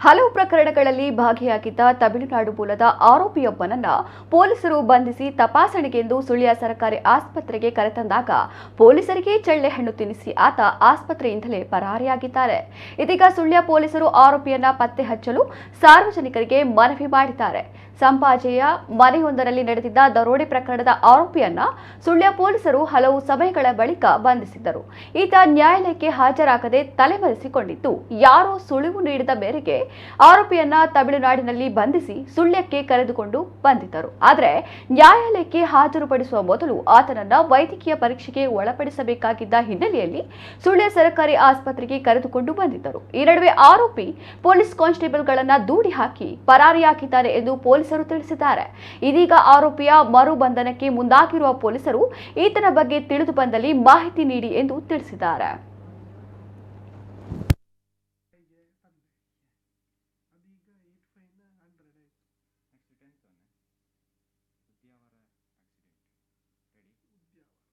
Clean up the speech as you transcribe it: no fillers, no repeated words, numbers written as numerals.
ಹಲವು ಪ್ರಕರಣಗಳಲ್ಲಿ ಭಾಗಿಯಾಗಿದ್ದ ತಮಿಳುನಾಡು ಮೂಲದ ಆರೋಪಿಯೊಬ್ಬನನ್ನ ಪೊಲೀಸರು ಬಂಧಿಸಿ ತಪಾಸಣೆಗೆಂದು ಸುಳ್ಯ ಸರ್ಕಾರಿ ಆಸ್ಪತ್ರೆಗೆ ಕರೆತಂದಾಗ ಪೊಲೀಸರಿಗೆ ಚಳ್ಳೆಹಣ್ಣು ತಿನ್ನಿಸಿ ಆತ ಆಸ್ಪತ್ರೆಯಿಂದಲೇ ಪರಾರಿಯಾಗಿದ್ದಾರೆ. ಇದೀಗ ಸುಳ್ಯ ಪೊಲೀಸರು ಆರೋಪಿಯನ್ನ ಪತ್ತೆ ಹಚ್ಚಲು ಸಾರ್ವಜನಿಕರಿಗೆ ಮನವಿ ಮಾಡಿದ್ದಾರೆ. ಸಂಪಾಜೆಯ ಮನೆಯೊಂದರಲ್ಲಿ ನಡೆದಿದ್ದ ದರೋಡೆ ಪ್ರಕರಣದ ಆರೋಪಿಯನ್ನ ಸುಳ್ಯ ಪೊಲೀಸರು ಹಲವು ಸಮಯಗಳ ಬಳಿಕ ಬಂಧಿಸಿದ್ದರು. ಈತ ನ್ಯಾಯಾಲಯಕ್ಕೆ ಹಾಜರಾಗದೆ ತಲೆಮರೆಸಿಕೊಂಡಿದ್ದು, ಯಾರೋ ಸುಳಿವು ನೀಡಿದ ಮೇರೆಗೆ ಆರೋಪಿಯನ್ನ ತಮಿಳುನಾಡಿನಲ್ಲಿ ಬಂಧಿಸಿ ಸುಳ್ಯಕ್ಕೆ ಕರೆದುಕೊಂಡು ಬಂದಿದ್ದರು. ಆದರೆ ನ್ಯಾಯಾಲಯಕ್ಕೆ ಹಾಜರುಪಡಿಸುವ ಮೊದಲು ಆತನನ್ನ ವೈದ್ಯಕೀಯ ಪರೀಕ್ಷೆಗೆ ಒಳಪಡಿಸಬೇಕಾಗಿದ್ದ ಹಿನ್ನೆಲೆಯಲ್ಲಿ ಸುಳ್ಯ ಸರ್ಕಾರಿ ಆಸ್ಪತ್ರೆಗೆ ಕರೆದುಕೊಂಡು ಬಂದಿದ್ದರು. ಈ ನಡುವೆ ಆರೋಪಿ ಪೊಲೀಸ್ ಕಾನ್ಸ್ಟೇಬಲ್ಗಳನ್ನ ದೂಡಿ ಹಾಕಿ ಪರಾರಿಯಾಗಿದ್ದಾರೆ ಎಂದು ಪೊಲೀಸರು ತಿಳಿಸಿದ್ದಾರೆ. ಇದೀಗ ಆರೋಪಿಯ ಮರು ಬಂಧನಕ್ಕೆ ಮುಂದಾಗಿರುವ ಪೊಲೀಸರು ಈತನ ಬಗ್ಗೆ ತಿಳಿದು ಬಂದಲ್ಲಿ ಮಾಹಿತಿ ನೀಡಿ ಎಂದು ತಿಳಿಸಿದ್ದಾರೆ.